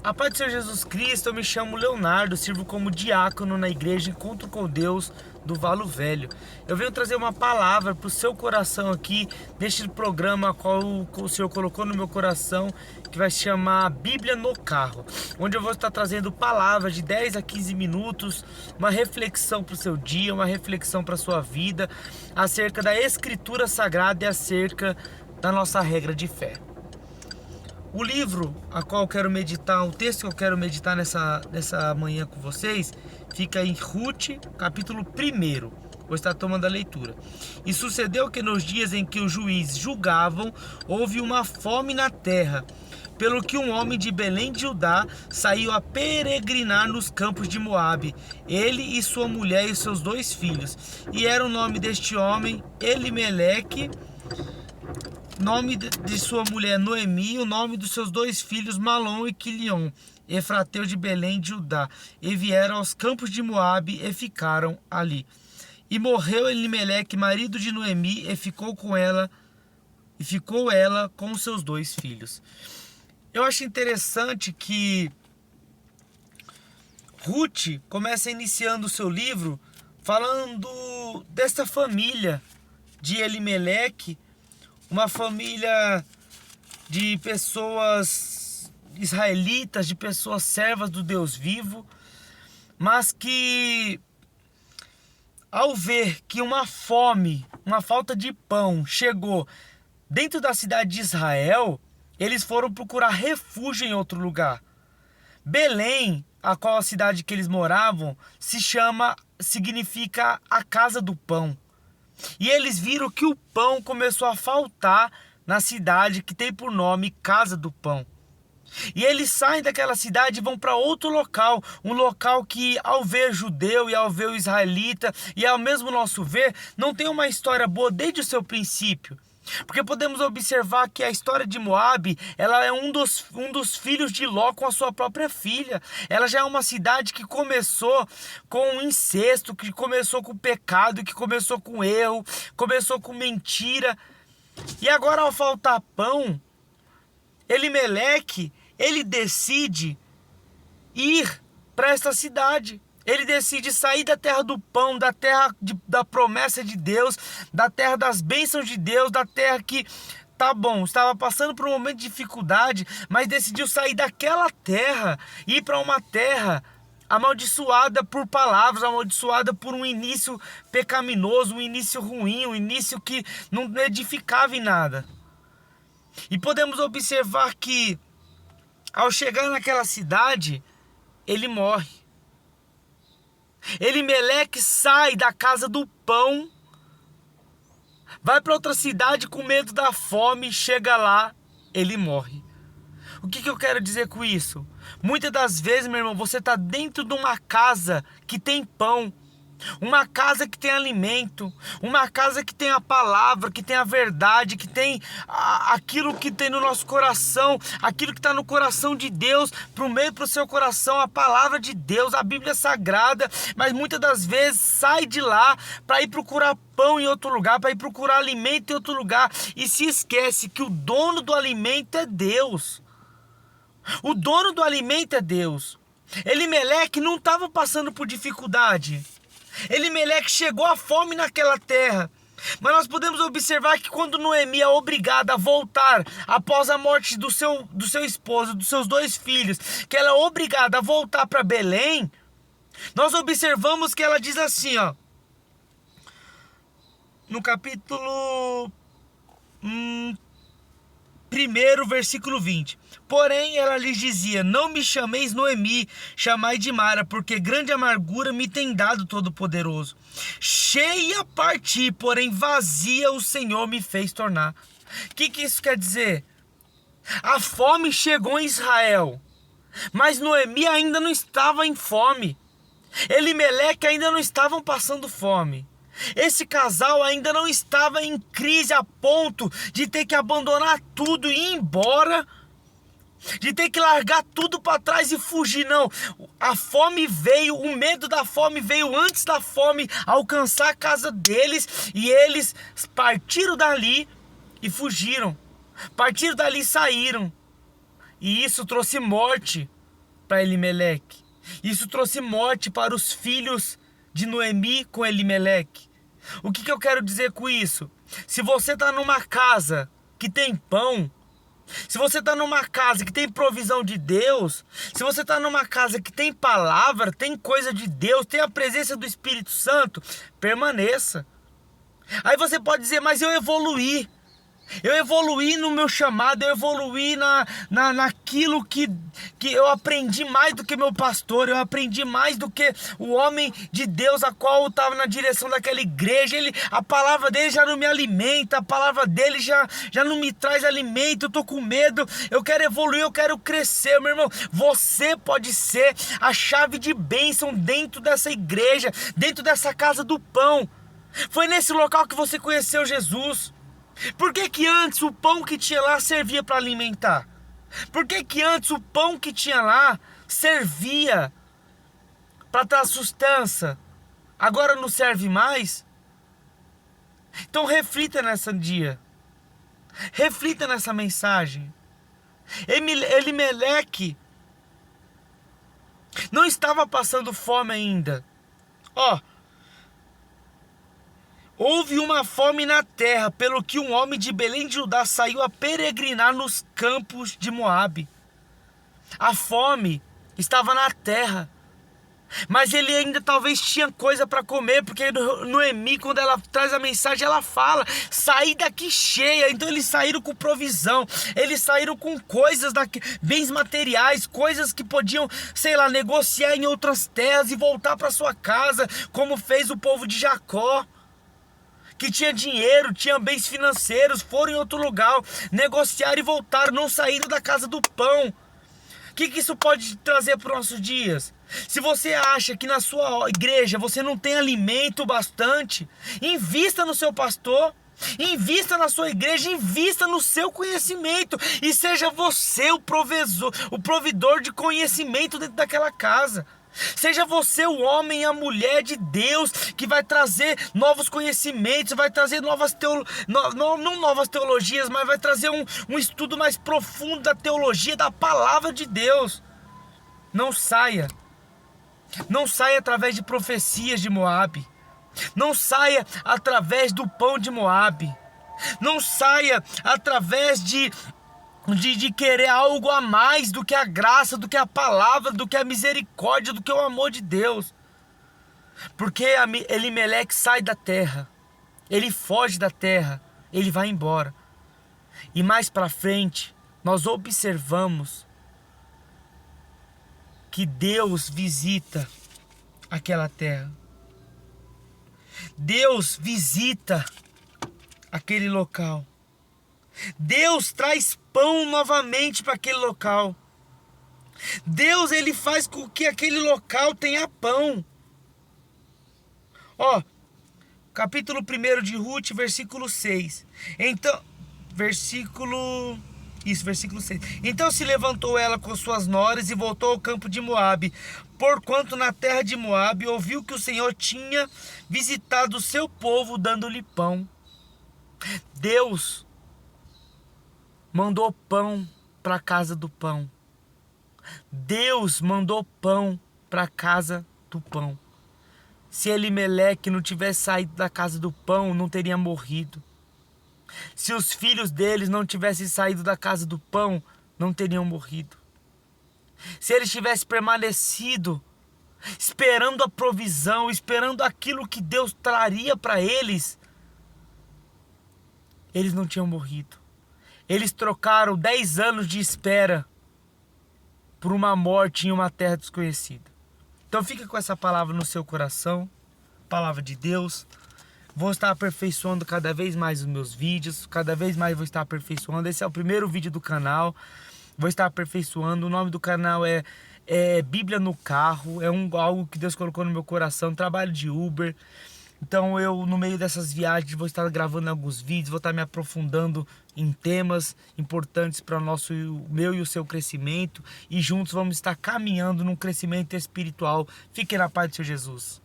A paz do Senhor Jesus Cristo, eu me chamo Leonardo, sirvo como diácono na igreja Encontro com Deus do Valo Velho. Eu venho trazer uma palavra para o seu coração aqui, neste programa qual o Senhor colocou no meu coração, que vai se chamar Bíblia no Carro, onde eu vou estar trazendo palavras de 10 a 15 minutos, uma reflexão para o seu dia, uma reflexão para a sua vida, acerca da Escritura Sagrada e acerca da nossa regra de fé. O livro a qual eu quero meditar, o texto que eu quero meditar nessa manhã com vocês, fica em Ruth, capítulo 1. Vou estar tomando a leitura. E sucedeu que nos dias em que os juízes julgavam, houve uma fome na terra, pelo que um homem de Belém de Judá saiu a peregrinar nos campos de Moabe, ele e sua mulher e seus 2 filhos. E era o nome deste homem Elimeleque, nome de sua mulher Noemi, o nome dos seus 2 filhos Malom e Quilion, efrateu de Belém de Judá, e vieram aos campos de Moabe e ficaram ali. E morreu Elimeleque, marido de Noemi, e ficou ela com os seus 2 filhos. Eu acho interessante que Ruth começa iniciando o seu livro falando desta família de Elimeleque, uma família de pessoas israelitas, de pessoas servas do Deus vivo, mas que ao ver que uma fome, uma falta de pão chegou dentro da cidade de Israel, eles foram procurar refúgio em outro lugar. Belém, a qual a cidade que eles moravam, significa a casa do pão. E eles viram que o pão começou a faltar na cidade que tem por nome Casa do Pão. E eles saem daquela cidade e vão para outro local, um local que ao ver judeu e ao ver o israelita e ao mesmo nosso ver, não tem uma história boa desde o seu princípio. Porque podemos observar que a história de Moabe, ela é um dos filhos de Ló com a sua própria filha. Ela já é uma cidade que começou com incesto, que começou com pecado, que começou com erro, começou com mentira. E agora, ao faltar pão, Elimeleque, ele decide ir para esta cidade. Ele decide sair da terra do pão, da terra da promessa de Deus, da terra das bênçãos de Deus, da terra que, tá bom, estava passando por um momento de dificuldade, mas decidiu sair daquela terra e ir para uma terra amaldiçoada por palavras, amaldiçoada por um início pecaminoso, um início ruim, um início que não edificava em nada. E podemos observar que, ao chegar naquela cidade, ele morre. Elimeleque sai da casa do pão, vai para outra cidade com medo da fome, chega lá, ele morre. O que eu quero dizer com isso? Muitas das vezes, meu irmão, você está dentro de uma casa que tem pão, uma casa que tem alimento, uma casa que tem a palavra, que tem a verdade, que tem aquilo que tem no nosso coração, aquilo que está no coração de Deus, para o seu coração, a palavra de Deus, a Bíblia Sagrada, mas muitas das vezes sai de lá para ir procurar pão em outro lugar, para ir procurar alimento em outro lugar, e se esquece que o dono do alimento é Deus. O dono do alimento é Deus. Elimeleque não estava passando por dificuldade. Elimeleque chegou à fome naquela terra. Mas nós podemos observar que quando Noemi é obrigada a voltar após a morte do seu esposo, dos seus 2 filhos, que ela é obrigada a voltar para Belém, nós observamos que ela diz assim, ó, no capítulo 1, versículo 20. Porém, ela lhes dizia: não me chameis Noemi, chamai de Mara, porque grande amargura me tem dado Todo-Poderoso. Cheia parti, porém vazia o Senhor me fez tornar. O que isso quer dizer? A fome chegou em Israel, mas Noemi ainda não estava em fome. Elimeleque ainda não estavam passando fome. Esse casal ainda não estava em crise a ponto de ter que abandonar tudo e ir embora, de ter que largar tudo para trás e fugir. Não, a fome veio, o medo da fome veio antes da fome alcançar a casa deles, e eles partiram dali e fugiram, partiram dali e saíram, e isso trouxe morte para Elimeleque. Isso trouxe morte para os filhos de Noemi com Elimeleque. O que eu quero dizer com isso? Se você está numa casa que tem pão, se você está numa casa que tem provisão de Deus, se você está numa casa que tem palavra, tem coisa de Deus, tem a presença do Espírito Santo, permaneça. Aí você pode dizer, mas eu evoluí no meu chamado, eu evoluí naquilo que eu aprendi mais do que meu pastor, eu aprendi mais do que o homem de Deus a qual estava na direção daquela igreja. A palavra dele já não me alimenta, a palavra dele já não me traz alimento, eu estou com medo, eu quero evoluir, eu quero crescer. Meu irmão, você pode ser a chave de bênção dentro dessa igreja, dentro dessa casa do pão. Foi nesse local que você conheceu Jesus. Por que antes o pão que tinha lá servia para alimentar? Por que antes o pão que tinha lá servia para dar sustância? Agora não serve mais? Então reflita nesse dia. Reflita nessa mensagem. Elimeleque não estava passando fome ainda. Houve uma fome na terra, pelo que um homem de Belém de Judá saiu a peregrinar nos campos de Moabe. A fome estava na terra, mas ele ainda talvez tinha coisa para comer, porque Noemi, quando ela traz a mensagem, ela fala, saí daqui cheia. Então eles saíram com provisão, eles saíram com coisas, bens materiais, coisas que podiam, negociar em outras terras e voltar para sua casa, como fez o povo de Jacó, que tinha dinheiro, tinha bens financeiros, foram em outro lugar, negociaram e voltaram, não saíram da casa do pão. O que isso pode trazer para os nossos dias? Se você acha que na sua igreja você não tem alimento bastante, invista no seu pastor, invista na sua igreja, invista no seu conhecimento e seja você o provedor de conhecimento dentro daquela casa. Seja você o homem e a mulher de Deus que vai trazer novos conhecimentos, vai trazer não novas teologias, mas vai trazer um estudo mais profundo da teologia, da palavra de Deus. Não saia através de profecias de Moabe, não saia através do pão de Moabe, não saia através de querer algo a mais do que a graça, do que a palavra, do que a misericórdia, do que o amor de Deus. Porque Elimeleque sai da terra, ele foge da terra, ele vai embora. E mais para frente, nós observamos que Deus visita aquela terra. Deus visita aquele local. Deus traz pão novamente para aquele local. Deus, ele faz com que aquele local tenha pão. Capítulo 1 de Ruth, versículo 6. Versículo 6. Então se levantou ela com suas noras e voltou ao campo de Moabe, porquanto na terra de Moabe ouviu que o Senhor tinha visitado o seu povo, dando-lhe pão. Deus mandou pão para a casa do pão. Deus mandou pão para a casa do pão. Se Elimeleque não tivesse saído da casa do pão, não teria morrido. Se os filhos deles não tivessem saído da casa do pão, não teriam morrido. Se eles tivessem permanecido esperando a provisão, esperando aquilo que Deus traria para eles, eles não tinham morrido. Eles trocaram 10 anos de espera por uma morte em uma terra desconhecida. Então fica com essa palavra no seu coração, palavra de Deus. Vou estar aperfeiçoando cada vez mais os meus vídeos, cada vez mais vou estar aperfeiçoando. Esse é o primeiro vídeo do canal, vou estar aperfeiçoando. O nome do canal é Bíblia no Carro, algo que Deus colocou no meu coração, trabalho de Uber. Então eu, no meio dessas viagens, vou estar gravando alguns vídeos, vou estar me aprofundando em temas importantes para o meu e o seu crescimento. E juntos vamos estar caminhando num crescimento espiritual. Fiquem na paz do Senhor Jesus.